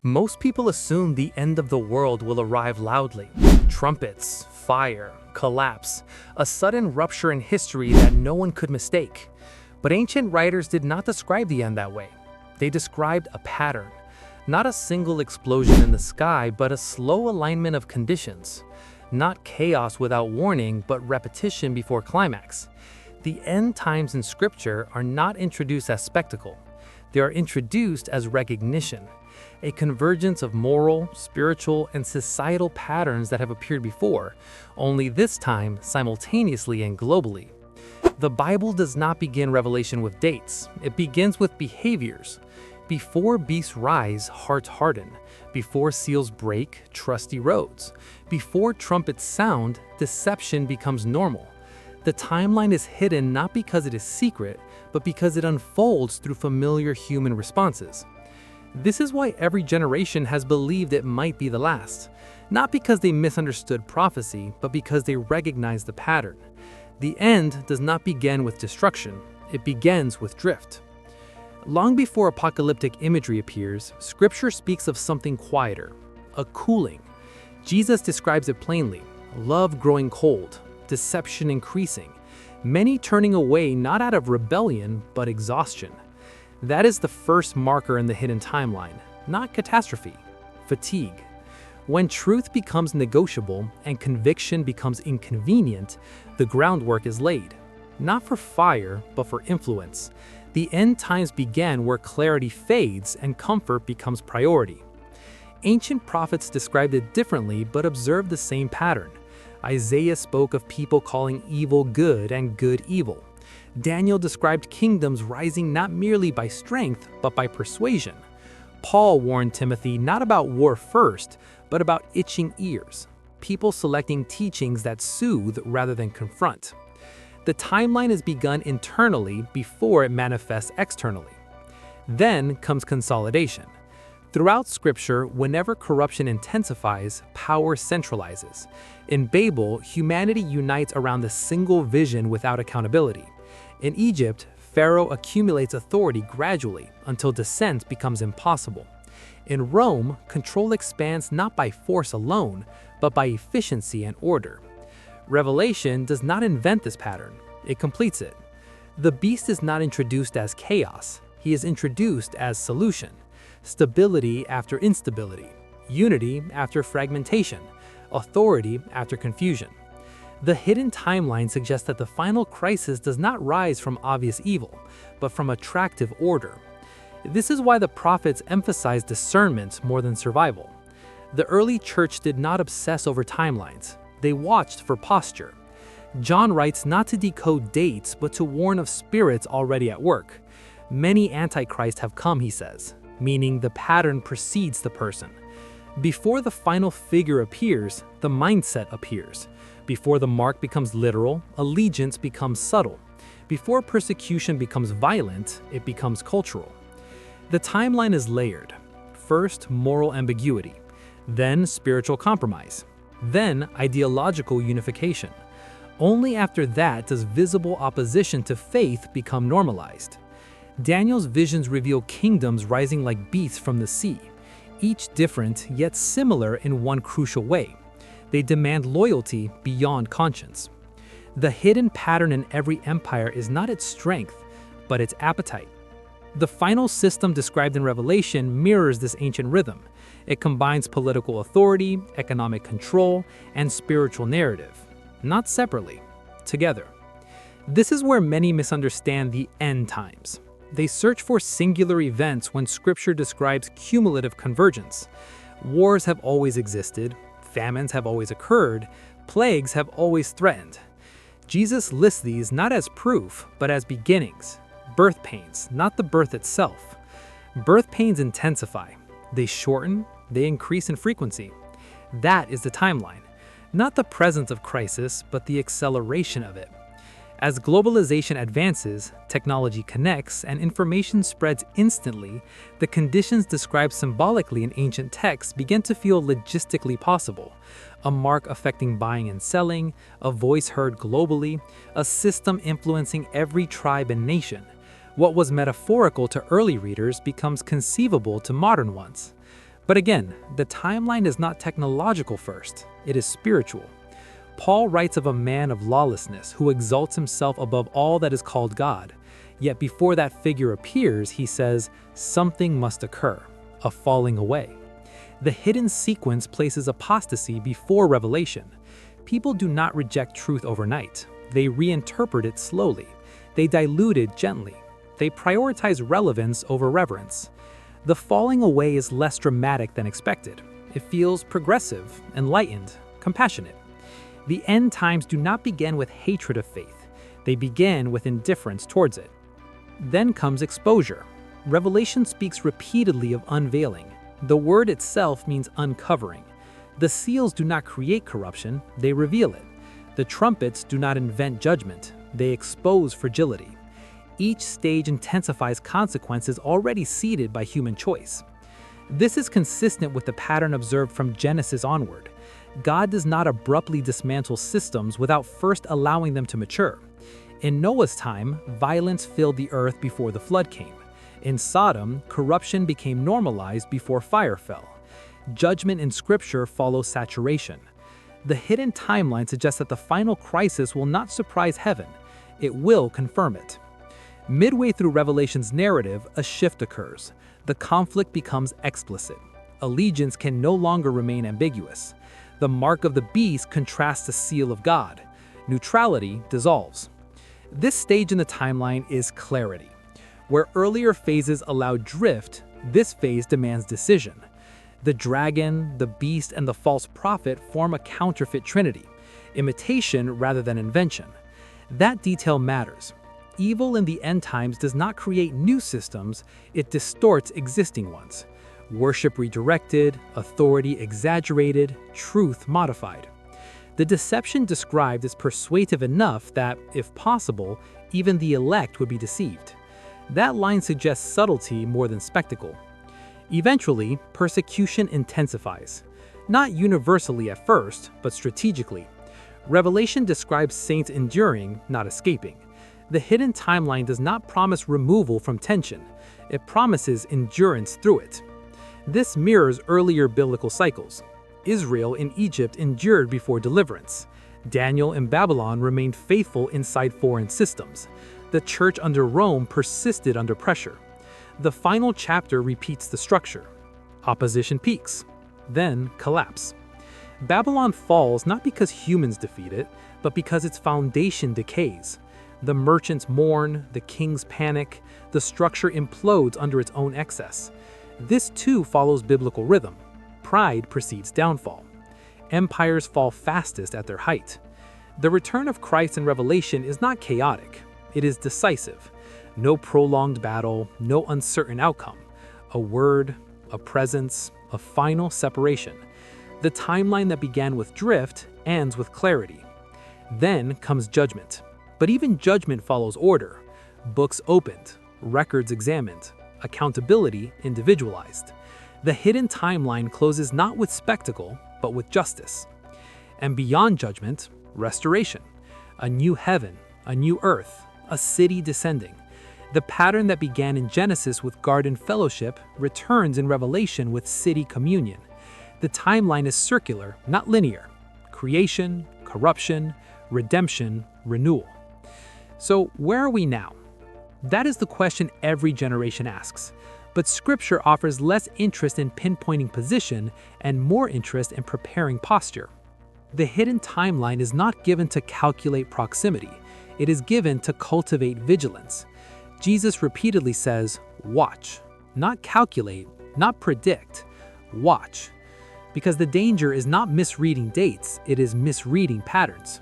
Most people assume the end of the world will arrive loudly. Trumpets, fire, collapse, a sudden rupture in history that no one could mistake. But ancient writers did not describe the end that way. They described a pattern. Not a single explosion in the sky, but a slow alignment of conditions. Not chaos without warning, but repetition before climax. The end times in Scripture are not introduced as spectacle. They are introduced as recognition, a convergence of moral, spiritual, and societal patterns that have appeared before, only this time simultaneously and globally. The Bible does not begin Revelation with dates. It begins with behaviors. Before beasts rise, hearts harden. Before seals break, trust erodes. Before trumpets sound, deception becomes normal. The timeline is hidden not because it is secret, but because it unfolds through familiar human responses. This is why every generation has believed it might be the last. Not because they misunderstood prophecy, but because they recognize the pattern. The end does not begin with destruction, it begins with drift. Long before apocalyptic imagery appears, Scripture speaks of something quieter, a cooling. Jesus describes it plainly: love growing cold, deception increasing, many turning away not out of rebellion, but exhaustion. That is the first marker in the hidden timeline, not catastrophe, fatigue. When truth becomes negotiable and conviction becomes inconvenient, the groundwork is laid. Not for fire, but for influence. The end times began where clarity fades and comfort becomes priority. Ancient prophets described it differently but observed the same pattern. Isaiah spoke of people calling evil good and good evil. Daniel described kingdoms rising not merely by strength, but by persuasion. Paul warned Timothy not about war first, but about itching ears, people selecting teachings that soothe rather than confront. The timeline is begun internally before it manifests externally. Then comes consolidation. Throughout Scripture, whenever corruption intensifies, power centralizes. In Babel, humanity unites around a single vision without accountability. In Egypt, Pharaoh accumulates authority gradually until descent becomes impossible. In Rome, control expands not by force alone, but by efficiency and order. Revelation does not invent this pattern, it completes it. The beast is not introduced as chaos, he is introduced as solution. Stability after instability, unity after fragmentation, authority after confusion. The hidden timeline suggests that the final crisis does not rise from obvious evil, but from attractive order. This is why the prophets emphasize discernment more than survival. The early church did not obsess over timelines. They watched for posture. John writes not to decode dates, but to warn of spirits already at work. Many antichrists have come, he says, meaning the pattern precedes the person. Before the final figure appears, the mindset appears. Before the mark becomes literal, allegiance becomes subtle. Before persecution becomes violent, it becomes cultural. The timeline is layered. First, moral ambiguity. Then, spiritual compromise. Then, ideological unification. Only after that does visible opposition to faith become normalized. Daniel's visions reveal kingdoms rising like beasts from the sea, each different yet similar in one crucial way. They demand loyalty beyond conscience. The hidden pattern in every empire is not its strength, but its appetite. The final system described in Revelation mirrors this ancient rhythm. It combines political authority, economic control, and spiritual narrative, not separately, together. This is where many misunderstand the end times. They search for singular events when Scripture describes cumulative convergence. Wars have always existed, famines have always occurred, plagues have always threatened. Jesus lists these not as proof, but as beginnings. Birth pains, not the birth itself. Birth pains intensify. They shorten, they increase in frequency. That is the timeline. Not the presence of crisis, but the acceleration of it. As globalization advances, technology connects, and information spreads instantly, the conditions described symbolically in ancient texts begin to feel logistically possible. A mark affecting buying and selling, a voice heard globally, a system influencing every tribe and nation. What was metaphorical to early readers becomes conceivable to modern ones. But again, the timeline is not technological first, it is spiritual. Paul writes of a man of lawlessness who exalts himself above all that is called God. Yet before that figure appears, he says, something must occur, a falling away. The hidden sequence places apostasy before revelation. People do not reject truth overnight. They reinterpret it slowly. They dilute it gently. They prioritize relevance over reverence. The falling away is less dramatic than expected. It feels progressive, enlightened, compassionate. The end times do not begin with hatred of faith. They begin with indifference towards it. Then comes exposure. Revelation speaks repeatedly of unveiling. The word itself means uncovering. The seals do not create corruption, they reveal it. The trumpets do not invent judgment, they expose fragility. Each stage intensifies consequences already seeded by human choice. This is consistent with the pattern observed from Genesis onward. God does not abruptly dismantle systems without first allowing them to mature. In Noah's time, violence filled the earth before the flood came. In Sodom, corruption became normalized before fire fell. Judgment in Scripture follows saturation. The hidden timeline suggests that the final crisis will not surprise heaven. It will confirm it. Midway through Revelation's narrative, a shift occurs. The conflict becomes explicit. Allegiance can no longer remain ambiguous. The mark of the beast contrasts the seal of God. Neutrality dissolves. This stage in the timeline is clarity. Where earlier phases allowed drift, this phase demands decision. The dragon, the beast, and the false prophet form a counterfeit trinity, imitation rather than invention. That detail matters. Evil in the end times does not create new systems, it distorts existing ones. Worship redirected, authority exaggerated, truth modified. The deception described is persuasive enough that, if possible, even the elect would be deceived. That line suggests subtlety more than spectacle. Eventually, persecution intensifies. Not universally at first, but strategically. Revelation describes saints enduring, not escaping. The hidden timeline does not promise removal from tension. It promises endurance through it. This mirrors earlier biblical cycles. Israel in Egypt endured before deliverance. Daniel in Babylon remained faithful inside foreign systems. The church under Rome persisted under pressure. The final chapter repeats the structure. Opposition peaks, then collapse. Babylon falls not because humans defeat it, but because its foundation decays. The merchants mourn, the kings panic, the structure implodes under its own excess. This too follows biblical rhythm. Pride precedes downfall. Empires fall fastest at their height. The return of Christ in Revelation is not chaotic. It is decisive. No prolonged battle, no uncertain outcome. A word, a presence, a final separation. The timeline that began with drift ends with clarity. Then comes judgment. But even judgment follows order. Books opened, records examined, accountability individualized. The hidden timeline closes not with spectacle, but with justice. And beyond judgment, restoration. A new heaven, a new earth, a city descending. The pattern that began in Genesis with garden fellowship returns in Revelation with city communion. The timeline is circular, not linear. Creation, corruption, redemption, renewal. So where are we now? That is the question every generation asks. But Scripture offers less interest in pinpointing position and more interest in preparing posture. The hidden timeline is not given to calculate proximity. It is given to cultivate vigilance. Jesus repeatedly says, watch. Not calculate, not predict. Watch. Because the danger is not misreading dates, it is misreading patterns.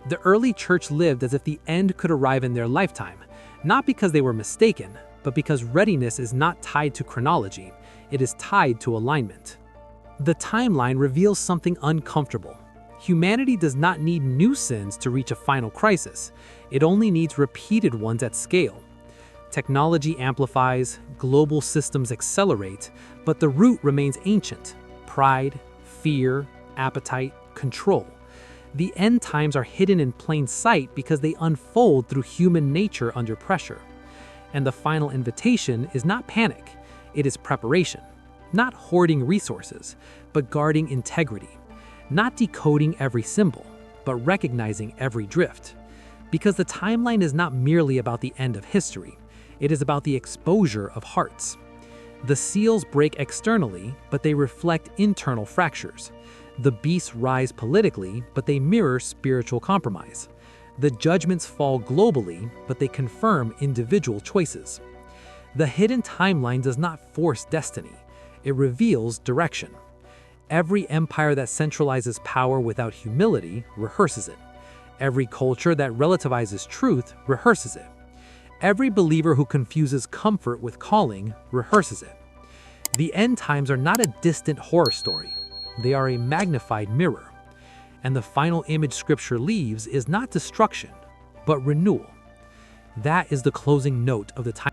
The early church lived as if the end could arrive in their lifetime, not because they were mistaken, but because readiness is not tied to chronology, it is tied to alignment. The timeline reveals something uncomfortable. Humanity does not need new sins to reach a final crisis. It only needs repeated ones at scale. Technology amplifies, global systems accelerate, but the root remains ancient: pride, fear, appetite, control. The end times are hidden in plain sight because they unfold through human nature under pressure. And the final invitation is not panic, it is preparation. not hoarding resources, but guarding integrity, not decoding every symbol, but recognizing every drift. Because the timeline is not merely about the end of history, it is about the exposure of hearts. The seals break externally, but they reflect internal fractures. The beasts rise politically, but they mirror spiritual compromise. The judgments fall globally, but they confirm individual choices. The hidden timeline does not force destiny, it reveals direction. Every empire that centralizes power without humility rehearses it. Every culture that relativizes truth rehearses it. Every believer who confuses comfort with calling rehearses it. The end times are not a distant horror story. They are a magnified mirror. And the final image Scripture leaves is not destruction, but renewal. That is the closing note of the time.